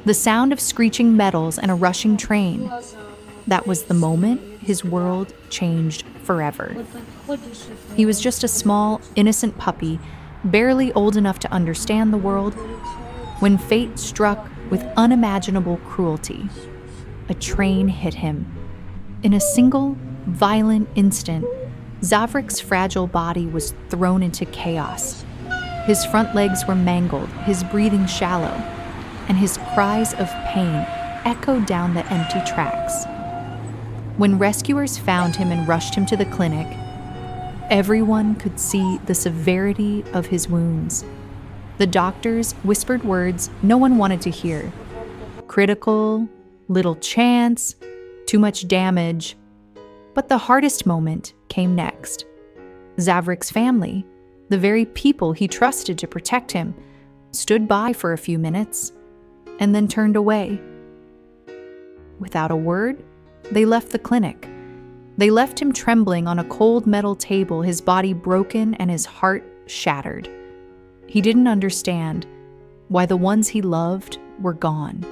The sound of screeching metals and a rushing train. That was the moment his world changed forever. He was just a small, innocent puppy, barely old enough to understand the world, when fate struck with unimaginable cruelty. A train hit him. In a single, violent instant, Zavrik's fragile body was thrown into chaos. His front legs were mangled, his breathing shallow, and his cries of pain echoed down the empty tracks. When rescuers found him and rushed him to the clinic, everyone could see the severity of his wounds. The doctors whispered words no one wanted to hear. Critical, little chance, too much damage. But the hardest moment came next. Zavrik's family, the very people he trusted to protect him, stood by for a few minutes and then turned away. Without a word, they left the clinic. They left him trembling on a cold metal table, his body broken and his heart shattered. He didn't understand why the ones he loved were gone.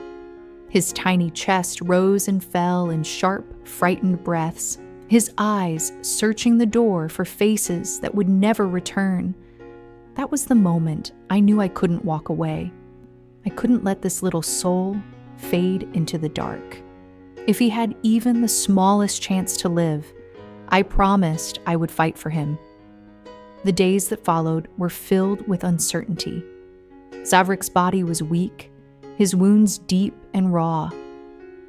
His tiny chest rose and fell in sharp, frightened breaths, his eyes searching the door for faces that would never return. That was the moment I knew I couldn't walk away. I couldn't let this little soul fade into the dark. If he had even the smallest chance to live, I promised I would fight for him. The days that followed were filled with uncertainty. Zavrik's body was weak, his wounds deep and raw.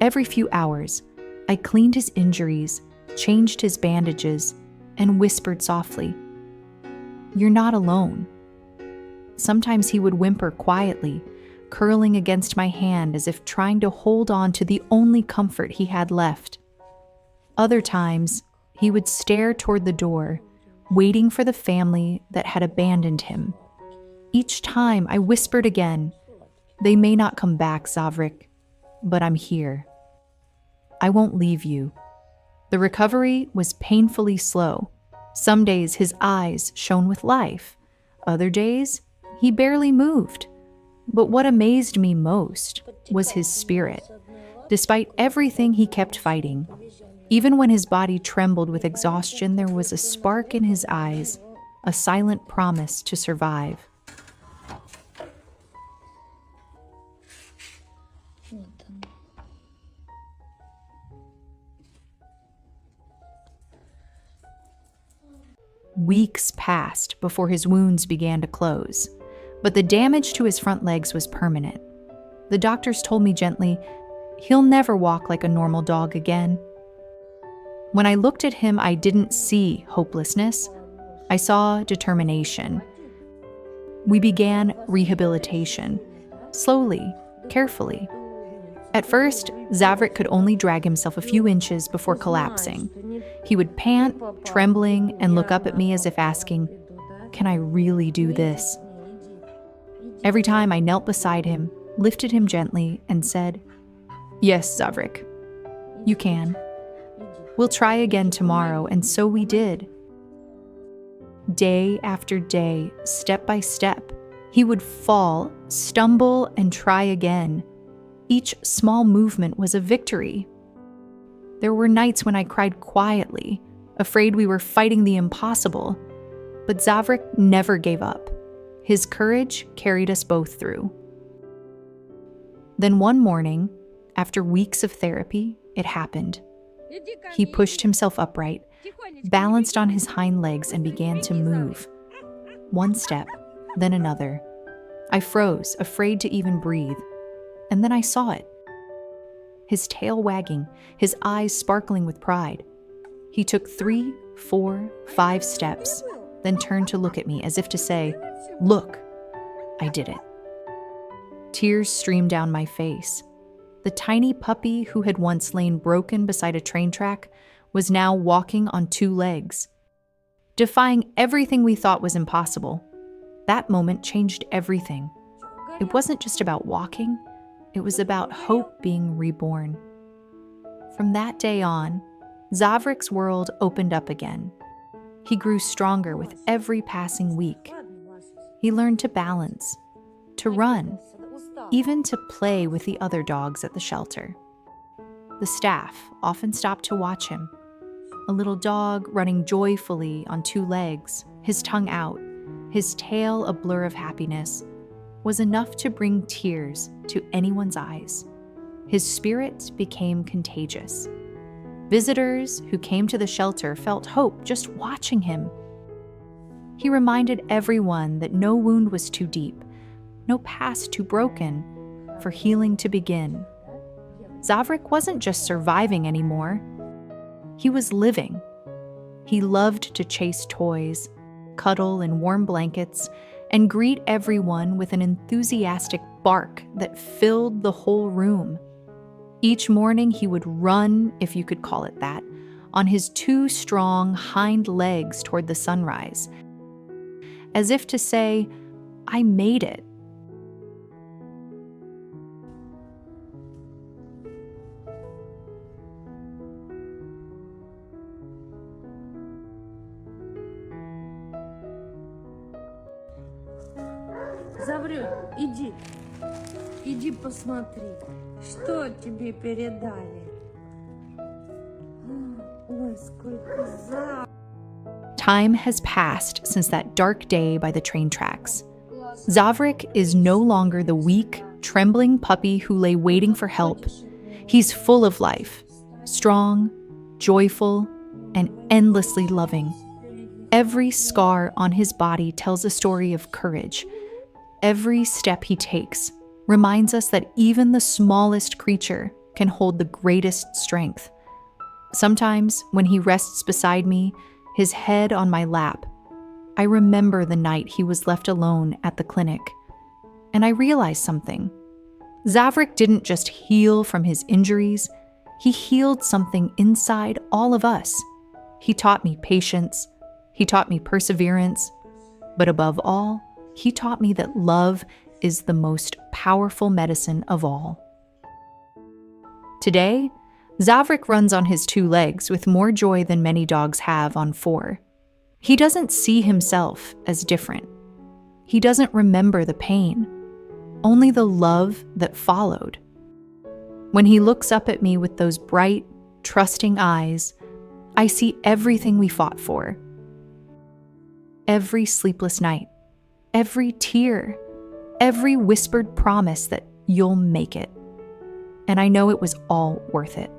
Every few hours, I cleaned his injuries, changed his bandages, and whispered softly, "You're not alone." Sometimes he would whimper quietly, curling against my hand as if trying to hold on to the only comfort he had left. Other times, he would stare toward the door, waiting for the family that had abandoned him. Each time I whispered again, "They may not come back, Zavrik, but I'm here. I won't leave you." The recovery was painfully slow. Some days his eyes shone with life. Other days, he barely moved. But what amazed me most was his spirit. Despite everything, he kept fighting. Even when his body trembled with exhaustion, there was a spark in his eyes, a silent promise to survive. Weeks passed before his wounds began to close, but the damage to his front legs was permanent. The doctors told me gently, "He'll never walk like a normal dog again." When I looked at him, I didn't see hopelessness. I saw determination. We began rehabilitation, slowly, carefully. At first, Zavrik could only drag himself a few inches before collapsing. He would pant, trembling, and look up at me as if asking, "Can I really do this?" Every time I knelt beside him, lifted him gently, and said, "Yes, Zavrik, you can. We'll try again tomorrow," and so we did. Day after day, step by step, he would fall, stumble, and try again. Each small movement was a victory. There were nights when I cried quietly, afraid we were fighting the impossible. But Zavrik never gave up. His courage carried us both through. Then one morning, after weeks of therapy, it happened. He pushed himself upright, balanced on his hind legs, and began to move. One step, then another. I froze, afraid to even breathe. And then I saw it. His tail wagging, his eyes sparkling with pride. He took 3, 4, 5 steps, then turned to look at me as if to say, "Look, I did it." Tears streamed down my face. The tiny puppy who had once lain broken beside a train track was now walking on 2 legs, defying everything we thought was impossible. That moment changed everything. It wasn't just about walking, it was about hope being reborn. From that day on, Zavrik's world opened up again. He grew stronger with every passing week. He learned to balance, to run, even to play with the other dogs at the shelter. The staff often stopped to watch him. A little dog running joyfully on two legs, his tongue out, his tail a blur of happiness, was enough to bring tears to anyone's eyes. His spirit became contagious. Visitors who came to the shelter felt hope just watching him. He reminded everyone that no wound was too deep, no past too broken, for healing to begin. Zavrik wasn't just surviving anymore. He was living. He loved to chase toys, cuddle in warm blankets, and greet everyone with an enthusiastic bark that filled the whole room. Each morning he would run, if you could call it that, on his two strong hind legs toward the sunrise, as if to say, "I made it." Заврёк, иди. Иди посмотри, что тебе передали. Ой, сколько за... Time has passed since that dark day by the train tracks. Zavrik is no longer the weak, trembling puppy who lay waiting for help. He's full of life, strong, joyful, and endlessly loving. Every scar on his body tells a story of courage. Every step he takes reminds us that even the smallest creature can hold the greatest strength. Sometimes, when he rests beside me, his head on my lap, I remember the night he was left alone at the clinic. And I realize something. Zavrik didn't just heal from his injuries, he healed something inside all of us. He taught me patience, he taught me perseverance, but above all, he taught me that love is the most powerful medicine of all. Today, Zavrik runs on his two legs with more joy than many dogs have on four. He doesn't see himself as different. He doesn't remember the pain, only the love that followed. When he looks up at me with those bright, trusting eyes, I see everything we fought for. Every sleepless night, every tear, every whispered promise that you'll make it. And I know it was all worth it.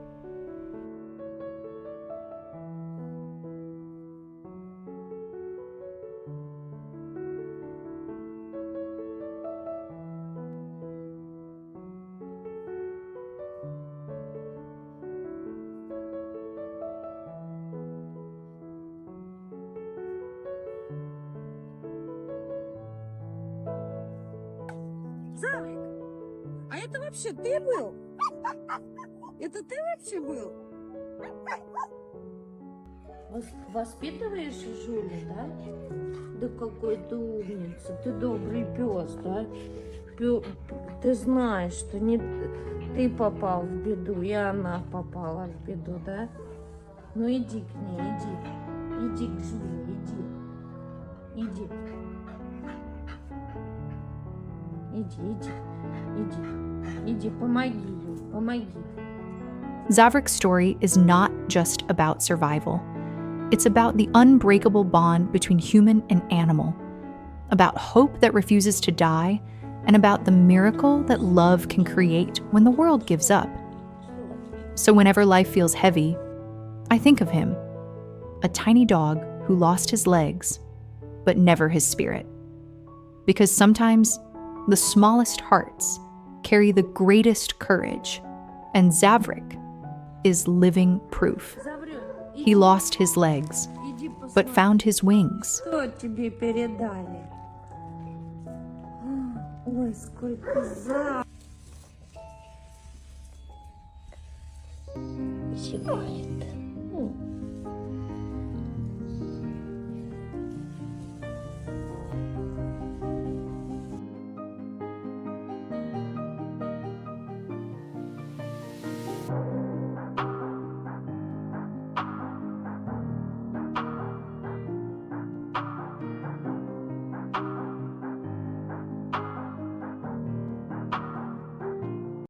Заврик, а это вообще ты был? Это ты вообще был? Воспитываешь Жулю, да? Да какой ты умница, ты добрый пес, да? Ты знаешь, что не ты попал в беду, и она попала в беду, да? Ну иди к ней, иди. Иди к Жуле, иди. Иди. Иди, помоги ей, помоги. Zavrik's story is not just about survival. It's about the unbreakable bond between human and animal, about hope that refuses to die, and about the miracle that love can create when the world gives up. So whenever life feels heavy, I think of him, a tiny dog who lost his legs, but never his spirit. Because sometimes the smallest hearts carry the greatest courage, and Zavrik is living proof. He lost his legs, but found his wings. Что тебе передали? Ой, сколько за... Спасибо.